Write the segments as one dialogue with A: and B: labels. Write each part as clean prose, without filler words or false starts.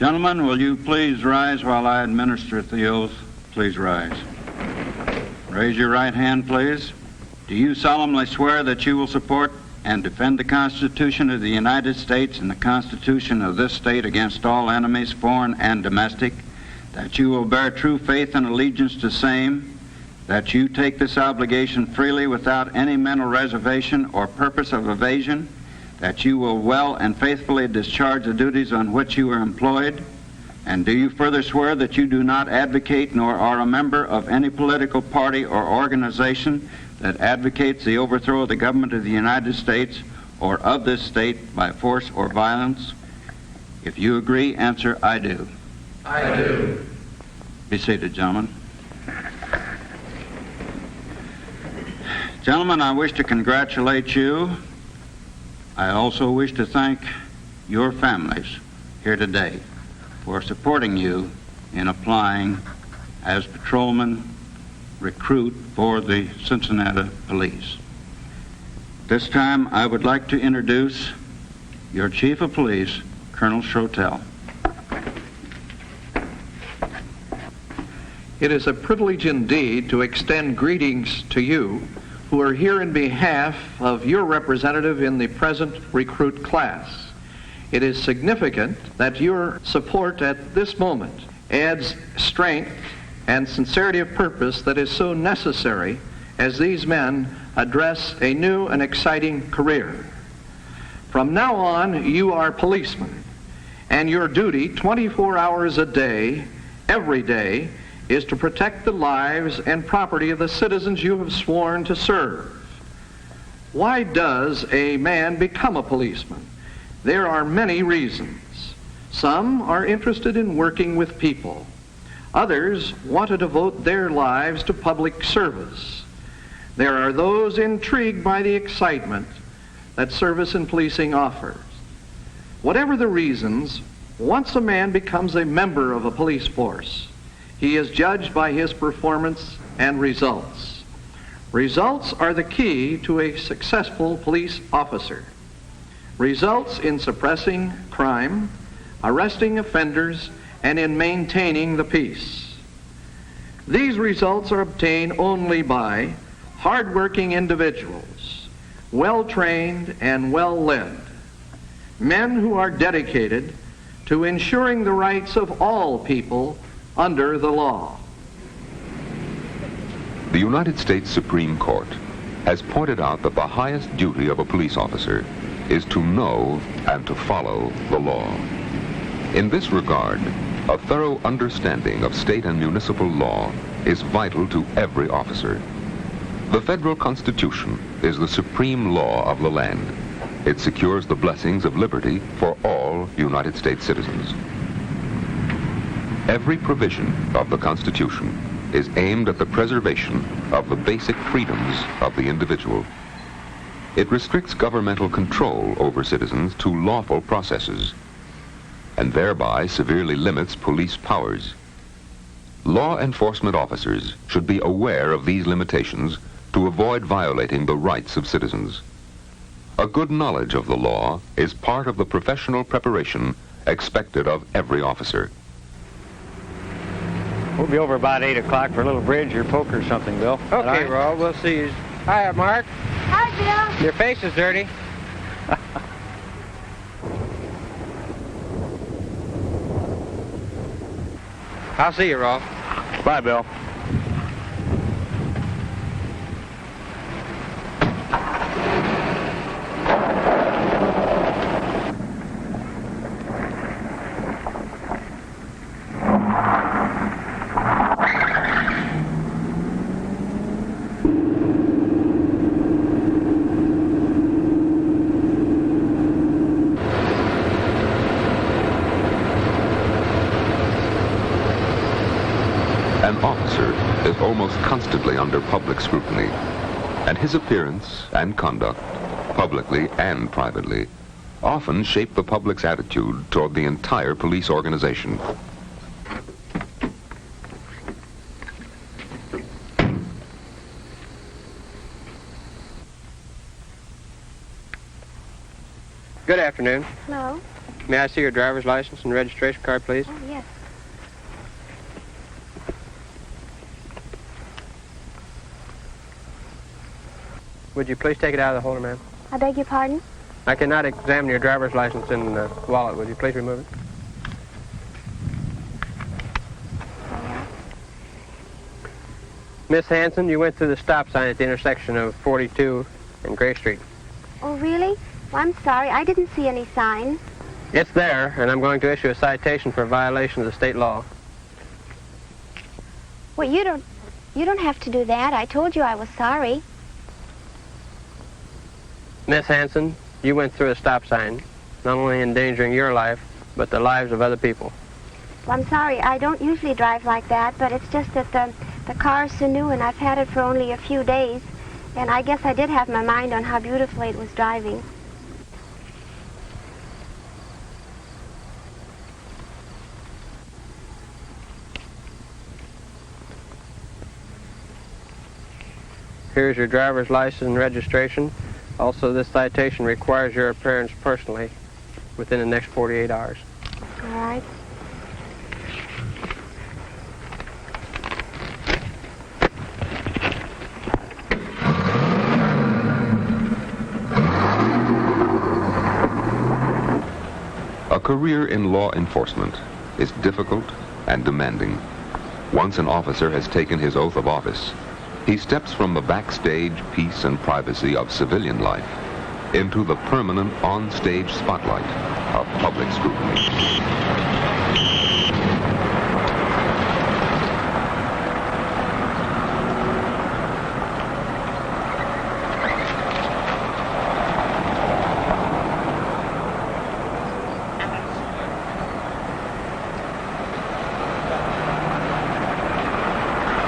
A: Gentlemen, will you please rise while I administer the oath? Please rise. Raise your right hand, please. Do you solemnly swear that you will support and defend the Constitution of the United States and the Constitution of this state against all enemies, foreign and domestic, that you will bear true faith and allegiance to same, that you take this obligation freely without any mental reservation or purpose of evasion, that you will well and faithfully discharge the duties on which you are employed, and do you further swear that you do not advocate nor are a member of any political party or organization that advocates the overthrow of the government of the United States or of this state by force or violence? If you agree, answer, I do.
B: I do.
A: Be seated, gentlemen. Gentlemen, I wish to congratulate you. I also wish to thank your families here today for supporting you in applying as patrolman recruit for the Cincinnati Police. This time, I would like to introduce your Chief of Police, Colonel Schroetel.
B: It is a privilege indeed to extend greetings to you who are here in behalf of your representative in the present recruit class. It is significant that your support at this moment adds strength and sincerity of purpose that is so necessary as these men address a new and exciting career. From now on, you are policemen, and your duty 24 hours a day, every day, is to protect the lives and property of the citizens you have sworn to serve. Why does a man become a policeman? There are many reasons. Some are interested in working with people. Others want to devote their lives to public service. There are those intrigued by the excitement that service in policing offers. Whatever the reasons, once a man becomes a member of a police force, he is judged by his performance and results. Results are the key to a successful police officer. Results in suppressing crime, arresting offenders, and in maintaining the peace. These results are obtained only by hard-working individuals, well-trained and well-led, men who are dedicated to ensuring the rights of all people under the law.
C: The United States Supreme Court has pointed out that the highest duty of a police officer is to know and to follow the law. In this regard, a thorough understanding of state and municipal law is vital to every officer. The federal Constitution is the supreme law of the land. It secures the blessings of liberty for all United States citizens. Every provision of the Constitution is aimed at the preservation of the basic freedoms of the individual. It restricts governmental control over citizens to lawful processes, and thereby severely limits police powers. Law enforcement officers should be aware of these limitations to avoid violating the rights of citizens. A good knowledge of the law is part of the professional preparation expected of every officer.
D: We'll be over about 8 o'clock for a little bridge or poker or something, Bill.
E: Okay, Raul, we'll see you. Hi, Mark.
F: Hi, Bill.
E: Your face is dirty. I'll see you, Raul.
D: Bye, Bill.
C: An officer is almost constantly under public scrutiny, and his appearance and conduct, publicly and privately, often shape the public's attitude toward the entire police organization.
E: Good afternoon.
F: Hello.
E: May I see your driver's license and registration card, please?
F: Oh, yes.
E: Would you please take it out of the holder, ma'am?
F: I beg your pardon?
E: I cannot examine your driver's license in the wallet. Would you please remove it? Miss Hanson, you went through the stop sign at the intersection of 42 and Gray Street.
F: Oh, really? Well, I'm sorry. I didn't see any sign.
E: It's there, and I'm going to issue a citation for violation of the state law.
F: Well, you don't have to do that. I told you I was sorry.
E: Miss Hanson, you went through a stop sign, not only endangering your life, but the lives of other people.
F: Well, I'm sorry. I don't usually drive like that, but it's just that the car is so new, and I've had it for only a few days, and I guess I did have my mind on how beautifully it was driving.
E: Here's your driver's license and registration. Also, this citation requires your appearance personally within the next 48 hours.
F: All right.
C: A career in law enforcement is difficult and demanding. Once an officer has taken his oath of office, he steps from the backstage peace and privacy of civilian life into the permanent on-stage spotlight of public scrutiny.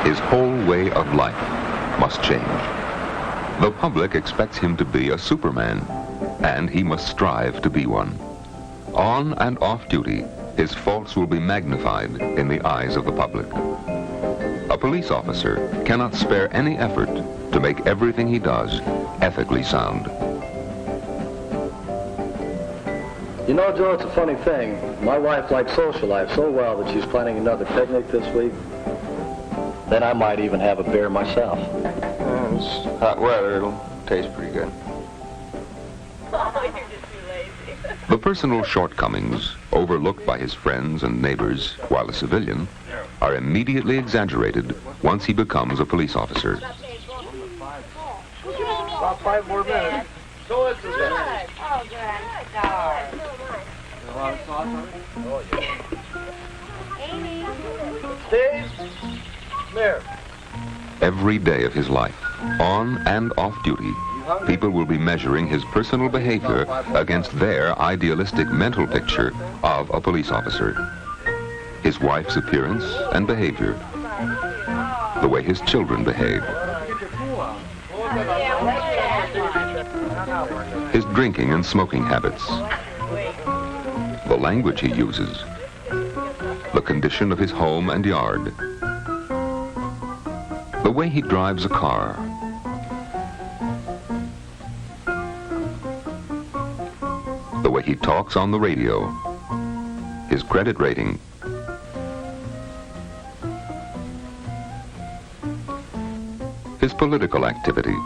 C: His whole way of life must change. The public expects him to be a Superman, and he must strive to be one. On and off duty, his faults will be magnified in the eyes of the public. A police officer cannot spare any effort to make everything he does ethically sound.
G: You know, Joe, it's a funny thing. My wife likes social life so well that she's planning another picnic this week. Then I might even have a beer myself.
H: It's hot weather. It'll taste pretty good.
I: Oh, you're just too lazy.
C: The personal shortcomings overlooked by his friends and neighbors while a civilian are immediately exaggerated once he becomes a police officer.
G: About 5 more minutes. So it's
I: Good. Oh, good. I'm starved.
G: a lot of sauce on it? Oh, yeah.
I: Amy.
G: Steve? Come here.
C: Every day of his life, on and off duty, people will be measuring his personal behavior against their idealistic mental picture of a police officer. His wife's appearance and behavior, the way his children behave, his drinking and smoking habits, the language he uses, the condition of his home and yard, the way he drives a car, the way he talks on the radio, his credit rating, his political activity,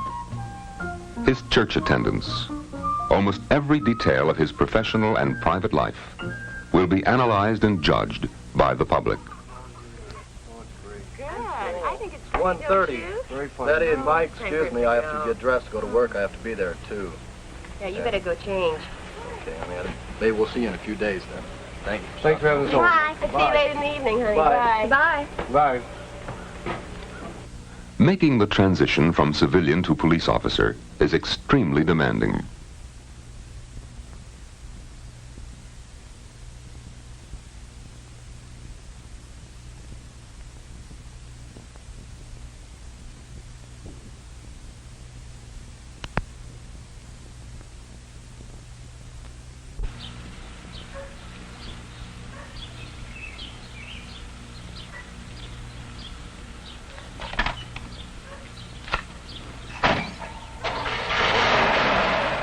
C: his church attendance. Almost every detail of his professional and private life will be analyzed and judged by the public.
I: Good. I think it's
G: 1:30.
I: Very
G: Betty and Mike, excuse me, I have to get dressed to go to work. I have to be there at 2.
I: Yeah, you better go change.
G: Okay, honey. Maybe we'll see you in a few days then. Thank you.
E: Thanks for having us over.
I: Bye. I'll see you later in the evening, honey.
G: Bye.
I: Bye.
E: Bye.
C: Making the transition from civilian to police officer is extremely demanding.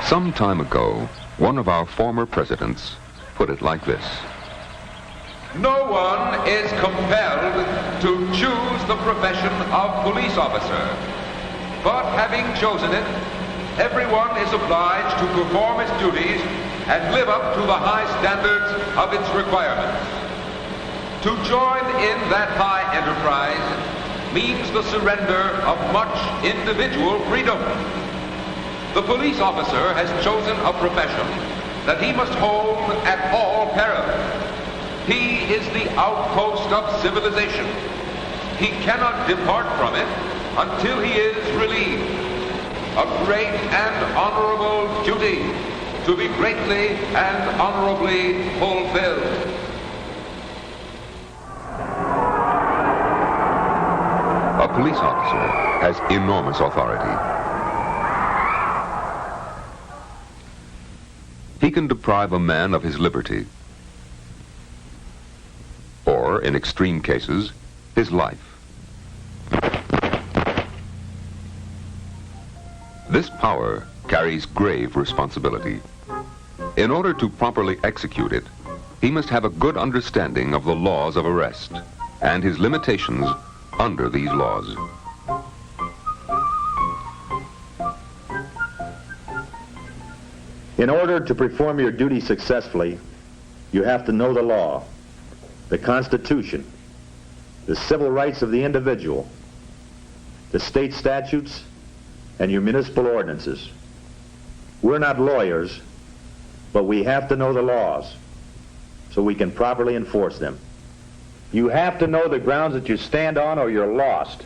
C: Some time ago, one of our former presidents put it like this.
J: No one is compelled to choose the profession of police officer, but having chosen it, everyone is obliged to perform its duties and live up to the high standards of its requirements. To join in that high enterprise means the surrender of much individual freedom. The police officer has chosen a profession that he must hold at all perils. He is the outpost of civilization. He cannot depart from it until he is relieved. A great and honorable duty to be greatly and honorably fulfilled.
C: A police officer has enormous authority. He can deprive a man of his liberty, or, in extreme cases, his life. This power carries grave responsibility. In order to properly execute it, he must have a good understanding of the laws of arrest and his limitations under these laws.
K: In order to perform your duty successfully, you have to know the law, the Constitution, the civil rights of the individual, the state statutes, and your municipal ordinances. We're not lawyers, but we have to know the laws so we can properly enforce them. You have to know the grounds that you stand on or you're lost.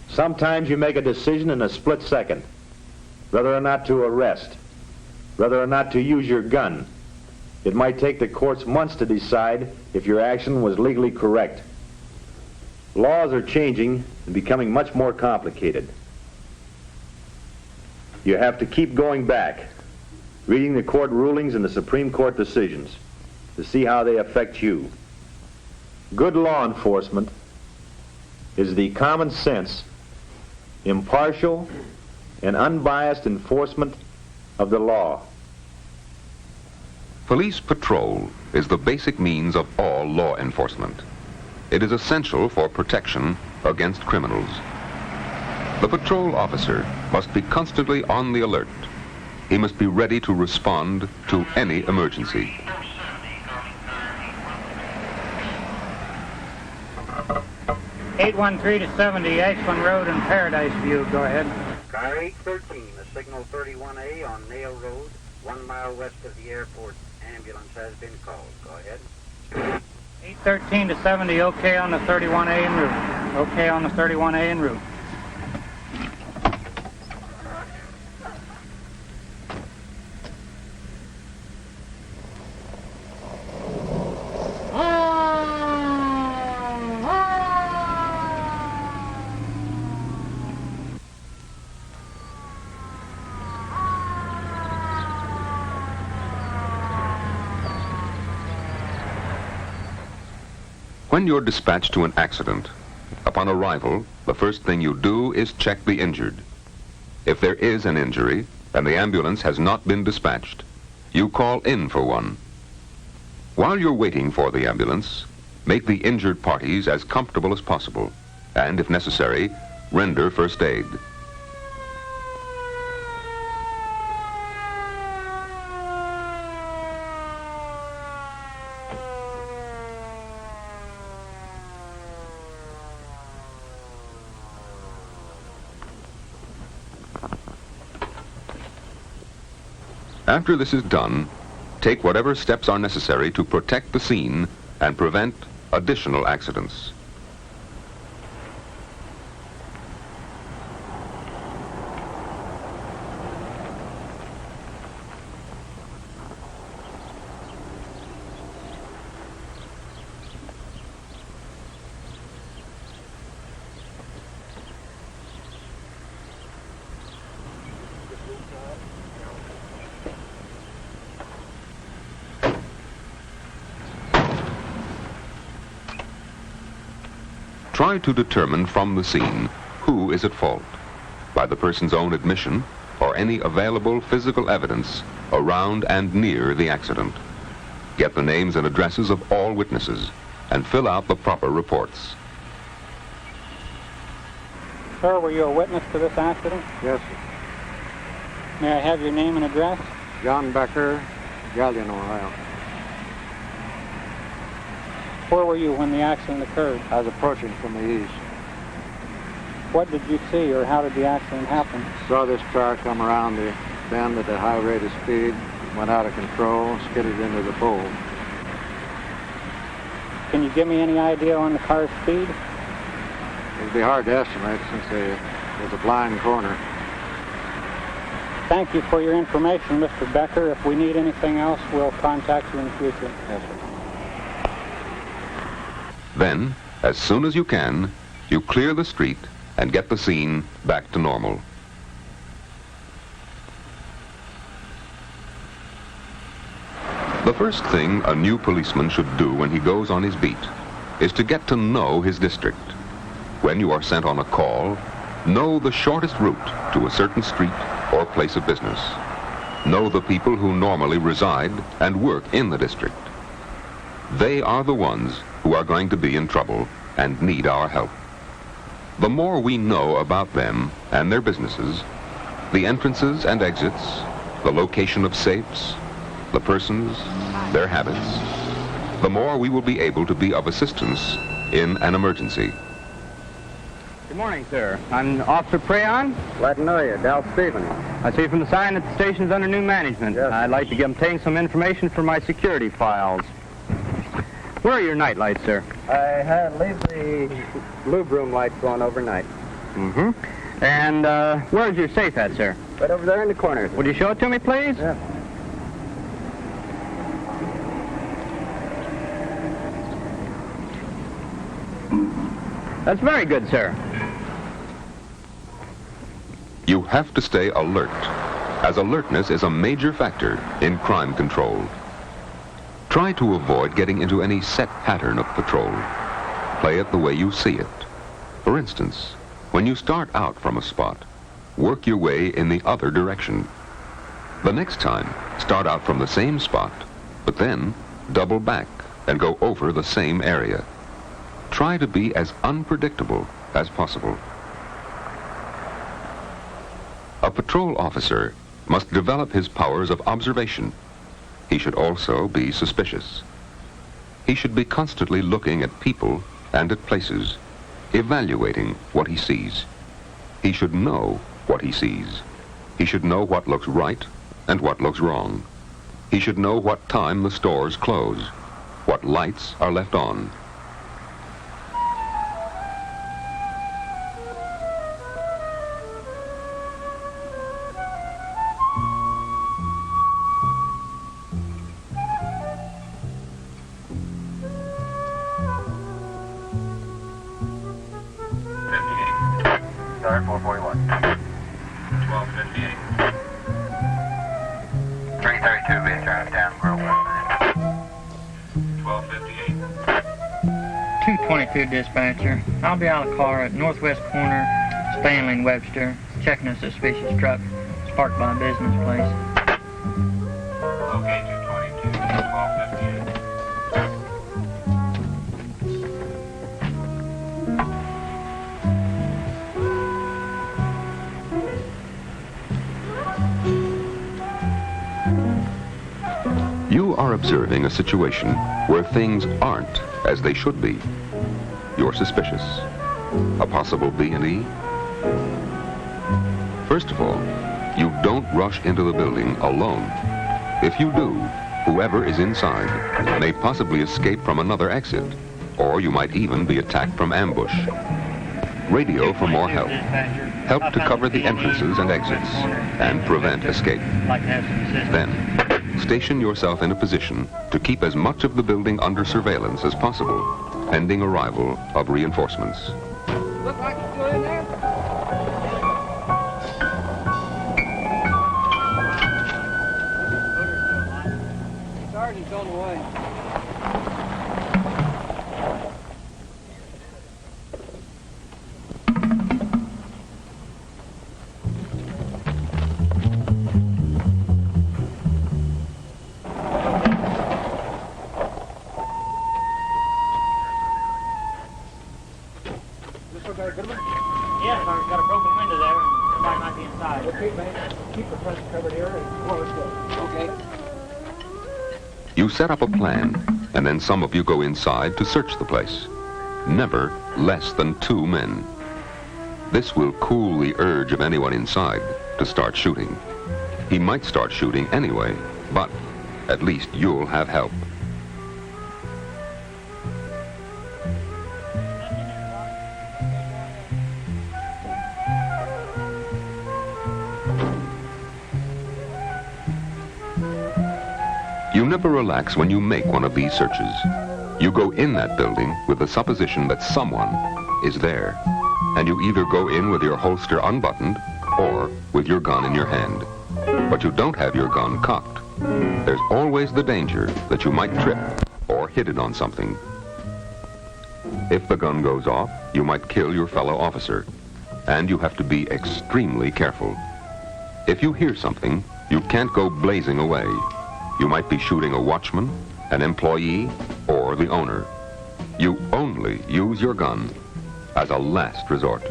K: Sometimes you make a decision in a split second, whether or not to arrest, whether or not to use your gun. It might take the courts months to decide if your action was legally correct. Laws are changing and becoming much more complicated. You have to keep going back, reading the court rulings and the Supreme Court decisions to see how they affect you. Good law enforcement is the common sense, impartial, and unbiased enforcement of the law.
C: Police patrol is the basic means of all law enforcement. It is essential for protection against criminals. The patrol officer must be constantly on the alert. He must be ready to respond to any emergency.
D: (813-70 Ashland Road in Paradise View). Go ahead.
L: Car 813, the signal 31A on Nail Road, 1 mile west of the airport. Ambulance has been called. Go ahead.
D: 813-70, okay on the 31A en route. Okay on the 31A en route.
C: When you're dispatched to an accident, upon arrival, the first thing you do is check the injured. If there is an injury and the ambulance has not been dispatched, you call in for one. While you're waiting for the ambulance, make the injured parties as comfortable as possible, and, if necessary, render first aid. After this is done, take whatever steps are necessary to protect the scene and prevent additional accidents. Try to determine from the scene who is at fault, by the person's own admission or any available physical evidence around and near the accident. Get the names and addresses of all witnesses and fill out the proper reports.
D: Sir, were you a witness to this accident?
M: Yes, sir.
D: May I have your name and address?
M: John Becker, Galion, Ohio.
D: Where were you when the accident occurred?
M: I was approaching from the east.
D: What did you see, or how did the accident happen?
M: Saw this car come around the bend at a high rate of speed, went out of control, skidded into the pole.
D: Can you give me any idea on the car's speed?
M: It'd be hard to estimate since it was a blind corner.
D: Thank you for your information, Mr. Becker. If we need anything else, we'll contact you in the future.
M: Yes, sir.
C: Then, as soon as you can, you clear the street and get the scene back to normal. The first thing a new policeman should do when he goes on his beat is to get to know his district. When you are sent on a call, know the shortest route to a certain street or place of business. Know the people who normally reside and work in the district. They are the ones who are going to be in trouble and need our help. The more we know about them and their businesses, the entrances and exits, the location of safes, the persons, their habits, the more we will be able to be of assistance in an emergency.
N: Good morning, sir. I'm Officer Prayon.
M: Glad to know you, Dal Stevens.
N: I see from the sign that the station's under new management.
M: Yes.
N: I'd like to obtain some information for my security files. Where are your night lights, sir?
M: I leave the lube room lights on overnight.
N: Mm-hmm. And where's your safe at, sir?
M: Right over there in the corner.
N: Would you show it to me, please?
M: Yeah.
N: That's very good, sir.
C: You have to stay alert, as alertness is a major factor in crime control. Try to avoid getting into any set pattern of patrol. Play it the way you see it. For instance, when you start out from a spot, work your way in the other direction. The next time, start out from the same spot, but then double back and go over the same area. Try to be as unpredictable as possible. A patrol officer must develop his powers of observation. He should also be suspicious. He should be constantly looking at people and at places, evaluating what he sees. He should know what he sees. He should know what looks right and what looks wrong. He should know what time the stores close, what lights are left on.
O: Start 441. 1258. 332 being drive down Grove West. 1258.
P: 222 dispatcher. I'll be out of car at northwest corner, Stanley and Webster, checking a suspicious truck. It's parked by a business place.
O: Okay, 222. 1258.
C: You are observing a situation where things aren't as they should be. You're suspicious. A possible B&E? First of all, you don't rush into the building alone. If you do, whoever is inside may possibly escape from another exit, or you might even be attacked from ambush. Radio for more help. Help to cover the entrances and exits and prevent escape. Then, station yourself in a position to keep as much of the building under surveillance as possible, pending arrival of reinforcements.
N: Look like you're still in there? Sergeant's on the way.
Q: Okay, man. Keep the front covered here. Well, let's go. Okay.
C: You set up a plan, and then some of you go inside to search the place. Never less than 2 men. This will cool the urge of anyone inside to start shooting. He might start shooting anyway, but at least you'll have help. You never relax when you make one of these searches. You go in that building with the supposition that someone is there, and you either go in with your holster unbuttoned or with your gun in your hand. But you don't have your gun cocked. There's always the danger that you might trip or hit it on something. If the gun goes off, you might kill your fellow officer, and you have to be extremely careful. If you hear something, you can't go blazing away. You might be shooting a watchman, an employee, or the owner. You only use your gun as a last resort.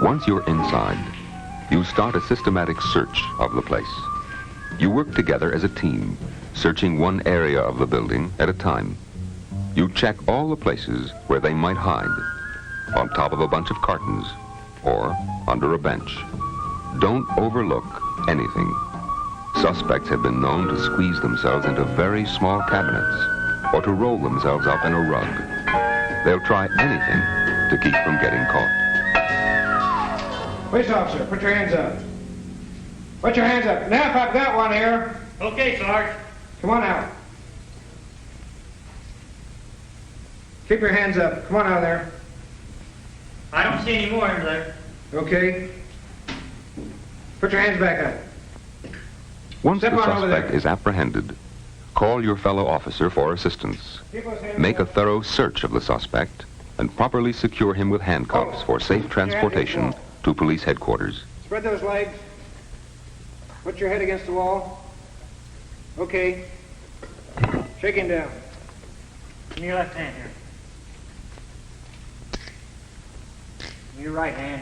C: Once you're inside, you start a systematic search of the place. You work together as a team, searching one area of the building at a time. You check all the places where they might hide, on top of a bunch of cartons, or under a bench. Don't overlook anything. Suspects have been known to squeeze themselves into very small cabinets or to roll themselves up in a rug. They'll try anything to keep from getting caught.
Q: Police officer, put your hands up. Put your hands up. Now if I've got one here.
P: Okay, Sarge.
Q: Come on out. Keep your hands up. Come on out of there.
P: I don't see any more in there.
Q: Okay. Put your hands back up.
C: Once the
Q: Step on over
C: suspect
Q: there.
C: is apprehended, call your fellow officer for assistance. Make a thorough search of the suspect and properly secure him with handcuffs for safe transportation to police headquarters.
Q: Spread those legs. Put your head against the wall. Okay. Shake him down.
P: Give me your left hand here. Give me your right hand.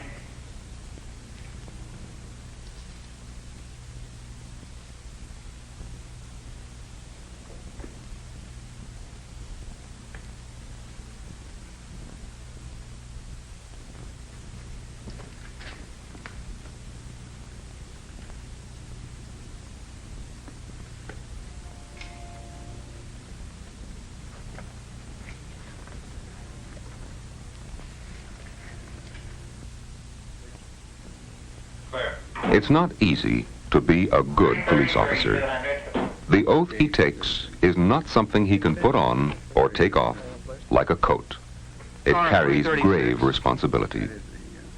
C: It's not easy to be a good police officer. The oath he takes is not something he can put on or take off like a coat. It carries grave responsibility.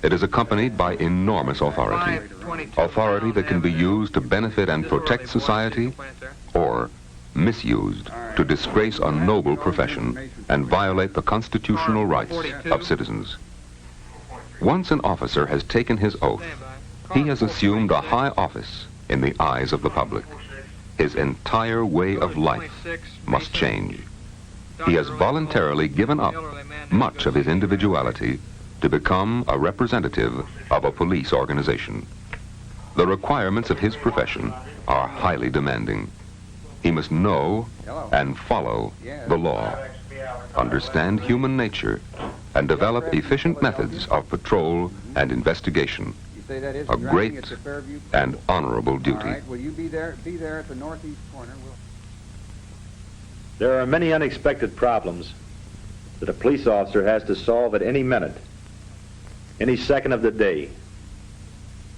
C: It is accompanied by enormous authority. Authority that can be used to benefit and protect society or misused to disgrace a noble profession and violate the constitutional rights of citizens. Once an officer has taken his oath, he has assumed a high office in the eyes of the public. His entire way of life must change. He has voluntarily given up much of his individuality to become a representative of a police organization. The requirements of his profession are highly demanding. He must know and follow the law, understand human nature, and develop efficient methods of patrol and investigation. A great and honorable duty.
R: All right, will you be there at the northeast corner?
K: There are many unexpected problems that a police officer has to solve at any minute, any second of the day.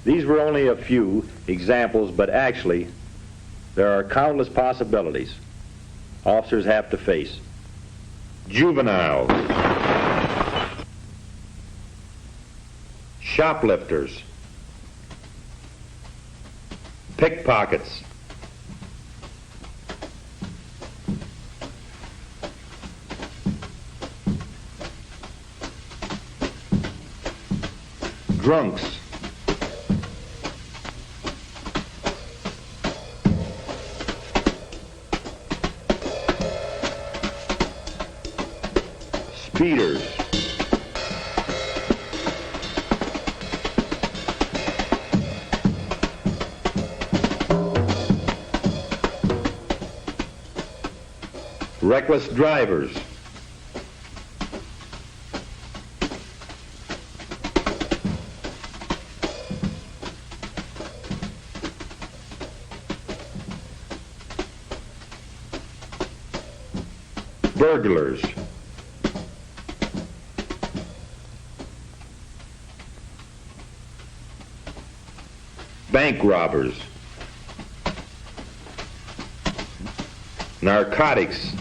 K: These were only a few examples, but actually, there are countless possibilities officers have to face. Juveniles, shoplifters, pickpockets, drunks, speeders, reckless drivers, burglars, bank robbers, narcotics,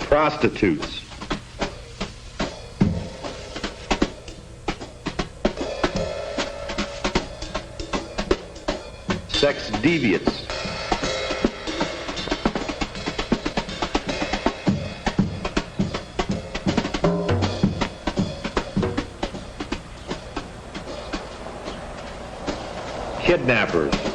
K: prostitutes, sex deviants, kidnappers,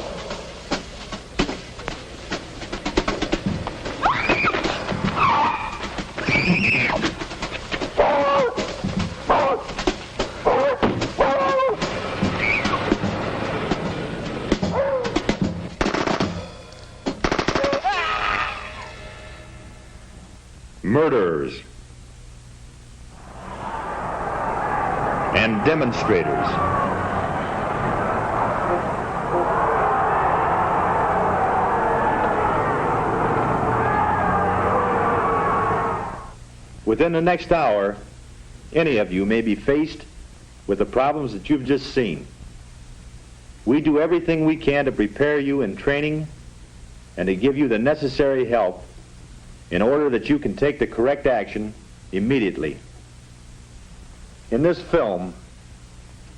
K: murderers, and demonstrators. Within the next hour, any of you may be faced with the problems that you've just seen. We do everything we can to prepare you in training and to give you the necessary help in order that you can take the correct action immediately. In this film,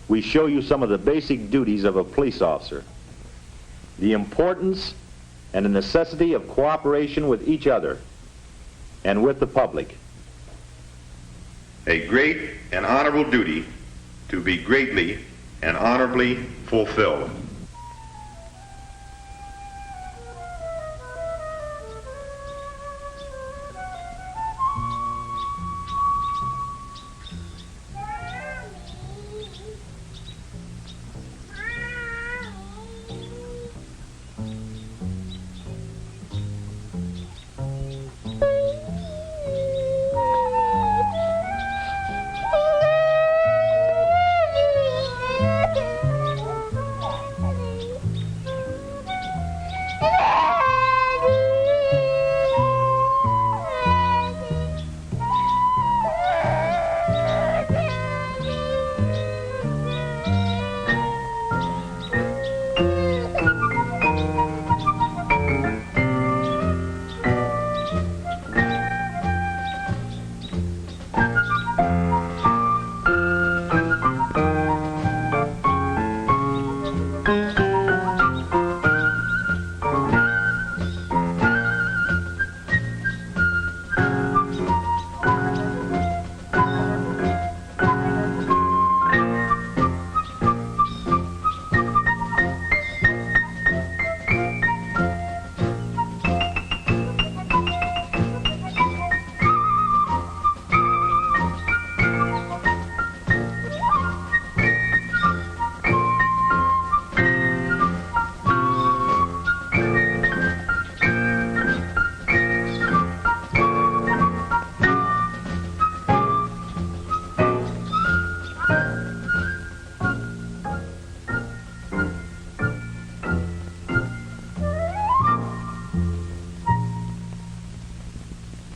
K: we show you some of the basic duties of a police officer, the importance and the necessity of cooperation with each other and with the public.
S: A great and honorable duty to be greatly and honorably fulfilled.